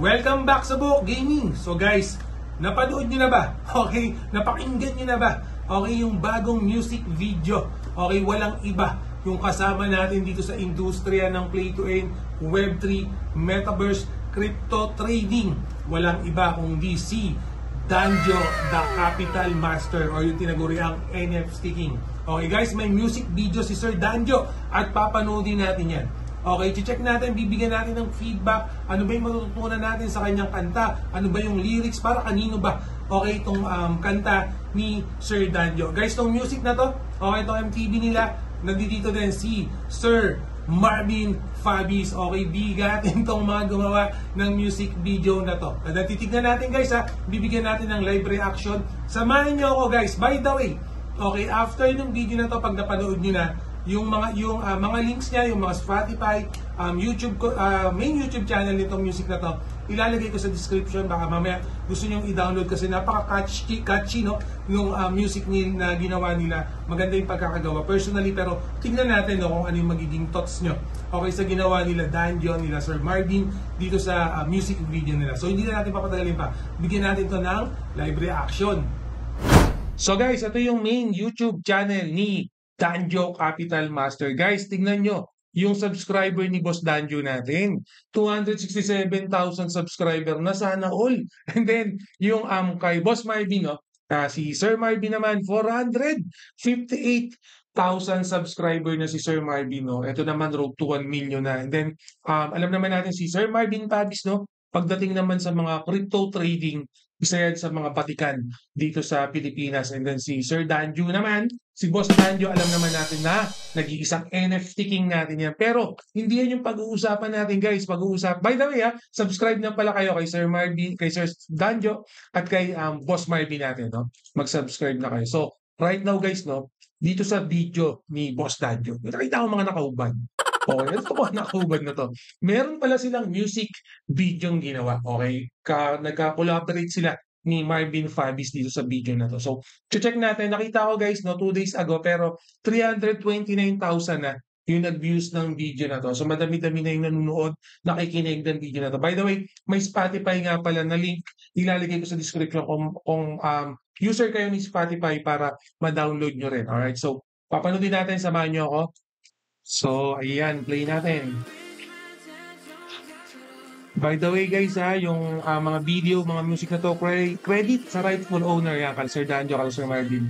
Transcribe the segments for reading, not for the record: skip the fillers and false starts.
Welcome back sa Buhok Gaming. So guys, napanood nyo na ba? Okay, napakinggan nyo na ba? Okay, yung bagong music video. Okay, walang iba. Yung kasama natin dito sa industriya ng Play to Earn, Web3, Metaverse, Crypto Trading. Walang iba kundi si Danjo, the Capital Master, o yung tinaguriang NFT King. Okay guys, may music video si Sir Danjo at papanoodin natin yan. Okay, check natin, bibigyan natin ng feedback. Ano ba yung matututunan natin sa kanyang kanta? Ano ba yung lyrics? Para kanino ba? Okay, itong kanta ni Sir Danjo. Guys, itong music na to, okay, itong MTV nila, nandito din si Sir Marvin Fabies. Okay, bigatin itong mga gumawa ng music video na to. At titignan natin guys ha, bibigyan natin ng live reaction. Samahan nyo ako guys. By the way, okay, after yung video na to, pag napanood nyo na, yung mga links niya, yung mga Spotify, YouTube, main YouTube channel nitong music na to, ilalagay ko sa description. Baka mamaya gusto niyo i-download kasi napaka-catchy no, yung music na ginawa nila. Maganda yung pagkakagawa personally, pero tingnan natin no, kung ano yung magiging thoughts nyo okay sa ginawa nila Danjo, nila Sir Marvin dito sa music video nila. So hindi na natin papatagalin pa, bigyan natin to ng live reaction. So guys, ito yung main YouTube channel ni Danjo Capital Master. Guys, tignan nyo yung subscriber ni Boss Danjo natin. 267,000 subscriber na, sana all. And then, yung kay Boss Marvin, no? Si Sir Marvin naman, 458,000 subscriber na si Sir Marvin. No? Ito naman, road to 1 million na. And then, alam naman natin si Sir Marvin Fabies, no? Pagdating naman sa mga crypto trading, isa yan sa mga patikan dito sa Pilipinas. And then si Sir Danjo naman, si Boss Danjo, alam naman natin na nag-iisang NFT King natin yan. Pero hindi yan yung pag-uusapan natin guys. By the way subscribe na pala kayo kay Sir Marvin, kay Sir Danjo at kay Boss Marvin natin. No? Mag-subscribe na kayo. So right now guys, no, dito sa video ni Boss Danjo, nakita ko mga nakaubad. Okay, ito po nakahubad na to. Meron pala silang music video yung ginawa. Okay, nagka-collaborate sila ni Marvin Fabies dito sa video na to. So, check natin. Nakita ko guys, no, 2 days ago, pero 329,000 na yung nag-views ng video na to. So, madami-dami na yung nanonood, nakikinig ng video na to. By the way, may Spotify nga pala na link. Ilalagay ko sa description kung user kayo ni Spotify para ma-download nyo rin. Alright, so, papanoodin natin. Samahan nyo ako. So, ayan, play natin. By the way guys yung mga video, mga music na to, credit sa rightful owner yan, kay Sir Danjo, kay Sir Marvin.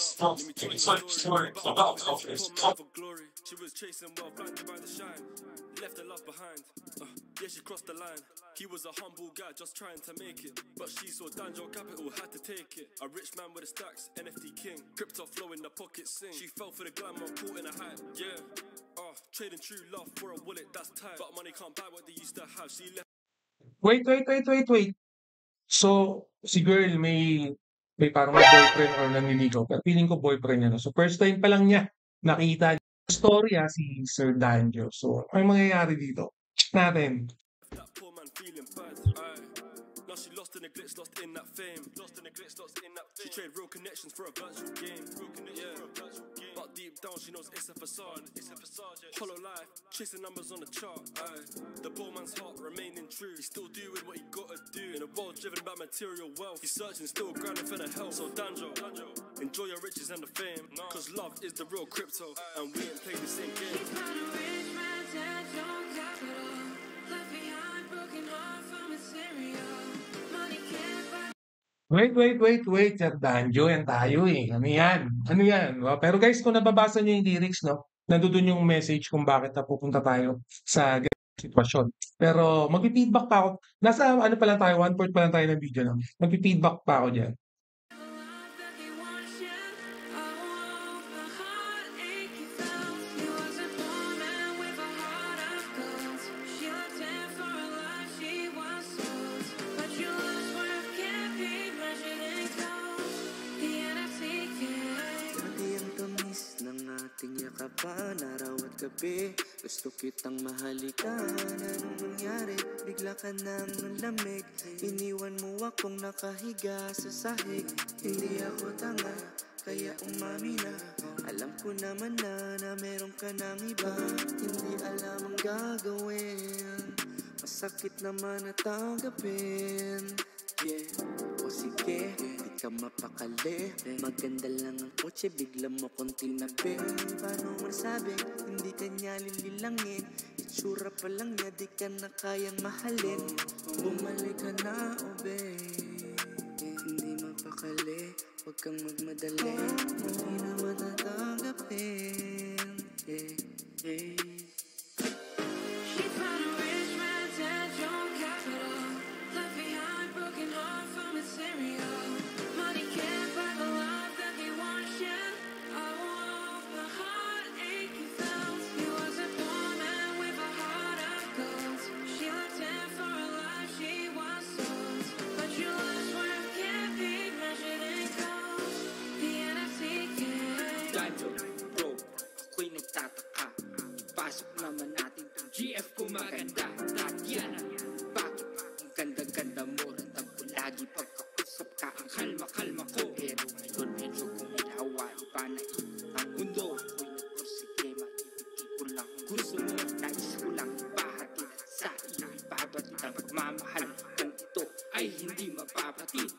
Stop. It's like story about office. She was chasing wealth, blinded by the shine. Left her love behind. Yeah, she crossed the line. He was a humble guy just trying to make it. But she saw Danjo Capital, had to take it. A rich man with the stacks, NFT King. Crypto flow in the pocket sing. She fell for the glamour, caught in a hype. Yeah. Trading true love for a wallet that's tight. But money can't buy what they used to have. She left. Wait. So, si girl may parang boyfriend or nanliligaw. Pero feeling ko boyfriend niya. No? So, first time pa lang niya nakita story si Sir Danjo. So, ano mangyayari dito? Check natin. That poor man feeling bad. Now she lost in the glitz, lost in that fame. Lost in the glitz, lost in that fame. She traded real connections for a virtual game. But deep down she knows it's a facade. Hollow life, chasing numbers on the chart. The poor man's heart remaining true. He's still doing what he gotta do. In a world driven by material wealth, he's searching, still grinding for the health. So Danjo, enjoy your riches and the fame. Cause love is the real crypto, and we ain't playing the same game. Wait, Sir Danjo, yan tayo eh. Ano yan? Pero guys, kung nababasa nyo yung lyrics, no, nandun yung message kung bakit napupunta tayo sa sitwasyon. Pero mag-feedback pa ako. Nasa ano pa lang tayo, 1/4 pa lang tayo ng video. No? Mag-feedback pa ako dyan. Ating yakapan, araw at gabi. Gusto kitang mahalikan. Anong nangyari? Bigla ka nang nalamig. Iniwan mo akong nakahiga sa sahig. Hindi ako tanga, kaya umami na. Alam ko naman na meron ka ng iba. Hindi alam ang gagawin. Masakit naman na tanggapin. Yeah, o sige, di ka mapakali. Maganda lang ang kotse, bigla mo kong tinabi. Paano masabi, hindi ka niya lililangin. Itsura pa lang niya, di ka na kayang mahalin. Bumalik ka na, oh babe. Hindi mapakali, huwag kang magmadali. Hindi naman natanggapin. She found a rich man's John capital. Left behind broken heart from its cereal. Money can't buy the love that they want yet. I want the heartache you felt. He was a poor man with a heart of gold. She left him for a life she was sold. But your life's worth can't be measured in gold. The NFC game. Danjo, bro, ako'y nagtataka. Ipasok naman natin tong GF ko maganda. Tatiana, bakit? Ang ganda-ganda mo. Ratang ko lagi pagkausap ka. Ang kalma-kalma ko. Pero ngayon medyo kumilawa. Iba na ang mundo. Ako'y nagpursige, maibigay ko lang ang gusto mo. Nais ko lang ipahatid sa iyo. Ibabatid ang pagmamahal. Kung ito ay hindi mapapatid.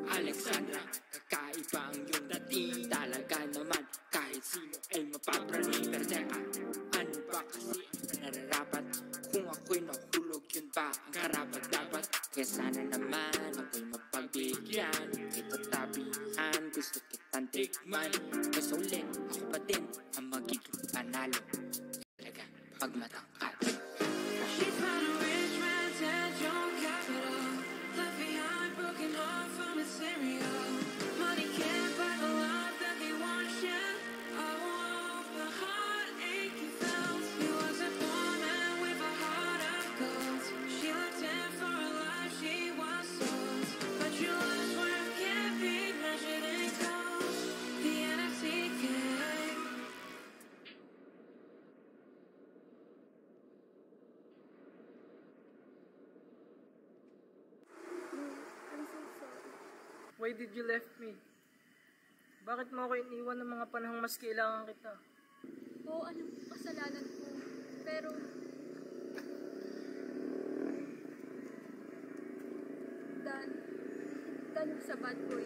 Alexandra, kakaiba ang iyong dating. Talaga naman, kahit sino ay mapapraning. Pero teka, ano ba kasi ang nararapat? Kung ako'y nahulog, yun ba ang karapat-dapat? Kaya sana naman ako'y mapagbigyan. Ito tabihan, gusto kitang tikman. Kaso ulit, ako pa din ang magiging panalo. Talaga, pag matangkad. She found a rich man's John capital. Left behind broken heart from its cereal. Money can't buy the love that they want yet. I want the heartache you felt. He was a poor man with a heart of gold. She left him for a life she was sold. But your life's worth can't be measured in gold. The NFC game. Why did you left me? Bakit mo ako iniwan ng mga panahong mas kailangan kita? Oo, alam ko kasalanan ko. Pero, Dan was a bad boy.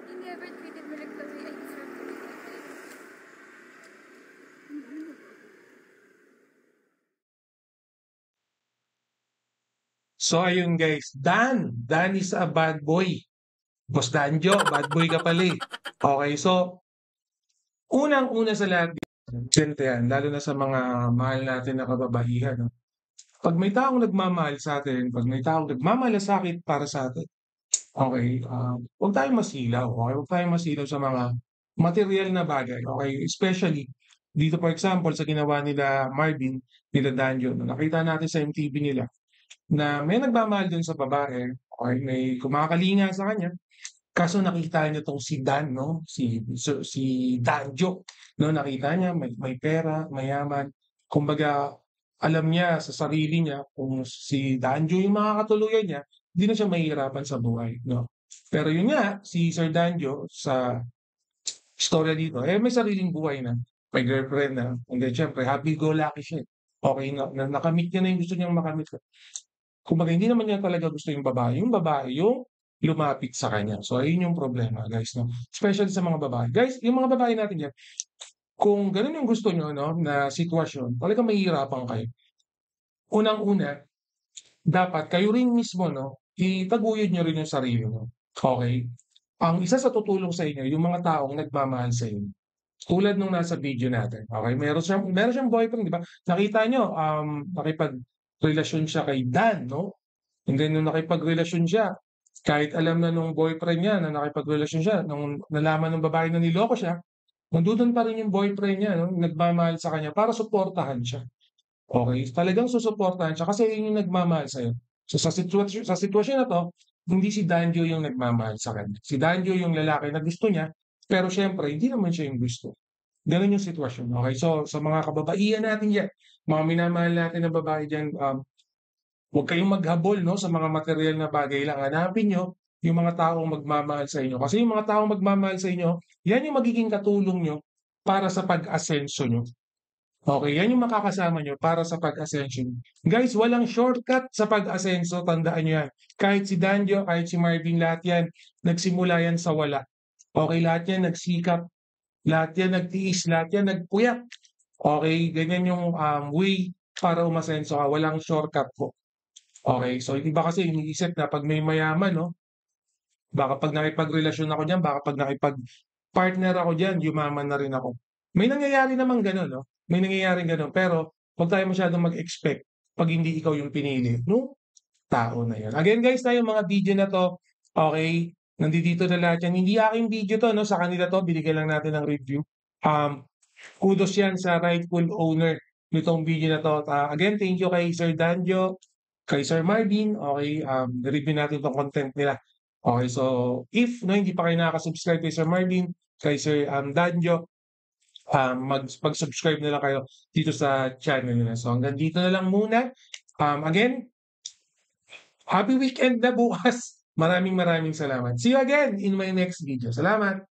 He never treated me like the way I deserve to be treated. So ayun guys, Dan is a bad boy. Boss Danjo, bad boy ka pala eh. Okay, so unang-una sa lahat, siyempre yan, lalo na sa mga mahal natin na kababaihan. No? Pag may taong nagmamahal sa atin, pag may taong nagmamalasakit para sa atin, okay, huwag tayong masilaw. Okay, huwag tayong masilaw sa mga material na bagay. Okay, especially dito for example sa ginawa nila Marvin, nila Danjo, no? Nakita natin sa MTV nila na may nagmamahal dun sa babae, okay, may kumakalinga sa kanya. Kaso nakita niya tong si Dan, no? Si Danjo, no? Nakita niya may pera, mayaman. Kumbaga, alam niya sa sarili niya kung si Danjo yung makakatuluyan niya, hindi na siya mahihirapan sa buhay, no? Pero yun nga, si Sir Danjo sa istorya dito, may sariling buhay na. May girlfriend na. And then, syempre, happy-go-lucky siya. Okay, nakamit niya na yung gusto niyang makamit. Kumbaga, hindi naman niya talaga gusto yung babae. Yung babae, yung lumapit sa kanya. So, ayun yung problema, guys. No? Especially sa mga babae. Guys, yung mga babae natin yan, kung ganun yung gusto nyo, no, na sitwasyon, talagang mahihirapan kayo. Unang-una, dapat kayo rin mismo, no, itaguyod nyo rin yung sarili nyo. Okay? Ang isa sa tutulong sa inyo, yung mga taong nagmamahal sa inyo. Tulad nung nasa video natin. Okay? Meron siyang boyfriend, di ba? Nakita nyo, nakipag-relasyon siya kay Dan, no? And then, nung nakipag-relasyon siya, kahit alam na nung boyfriend niya na nakipagrelasyon siya, nung nalaman ng babae na niloko siya, nandun pa rin yung boyfriend niya, no? Nagmamahal sa kanya para suportahan siya. Okay? Talagang susuportahan siya kasi yun yung nagmamahal sa'yo. So sa sitwasyon na to, hindi si Danjo yung nagmamahal sa kanya. Si Danjo yung lalaki na gusto niya, pero syempre, hindi naman siya yung gusto. Ganun yung sitwasyon. Okay? So, sa mga kababaihan natin dyan, mga minamahal natin na babae dyan, huwag kayong maghabol, no, sa mga material na bagay lang. Hanapin nyo yung mga taong magmamahal sa inyo. Kasi yung mga taong magmamahal sa inyo, yan yung magiging katulong nyo para sa pag-asenso nyo. Okay, yan yung makakasama nyo para sa pag-asenso nyo. Guys, walang shortcut sa pag-asenso. Tandaan nyo yan. Kahit si Danjo, kahit si Marvin, lahat yan, nagsimula yan sa wala. Okay, lahat yan nagsikap. Lahat yan nagtiis. Lahat yan nagpuyak. Okay, ganyan yung way para umasenso ka. Walang shortcut po. Okay, so hindi ba kasi iniisip na pag may mayaman, no? Baka pag nakipagrelasyon ako diyan, baka pag nakipag-partner ako diyan, yumaman na rin ako. May nangyayari naman gano'n, no? May nangyayaring gano'n, pero huwag tayo masyadong mag-expect pag hindi ikaw yung pinili nung tao na yun. Again guys, tayo mga video na 'to, okay, nandito na lahat yan. Hindi aking video 'to, no? Sa kanila 'to, binigyan lang natin ng review. Kudos yan sa rightful owner nitong video na 'to. Again, thank you kay Sir Danjo, kay Sir Marvin, okay, review natin itong content nila. Okay, so if no, hindi pa kayo nakaka-subscribe kay Sir Marvin, kay Sir Danjo, mag-subscribe na lang kayo dito sa channel nila. So hanggang dito na lang muna. Again, happy weekend na bukas. Maraming salamat. See you again in my next video. Salamat!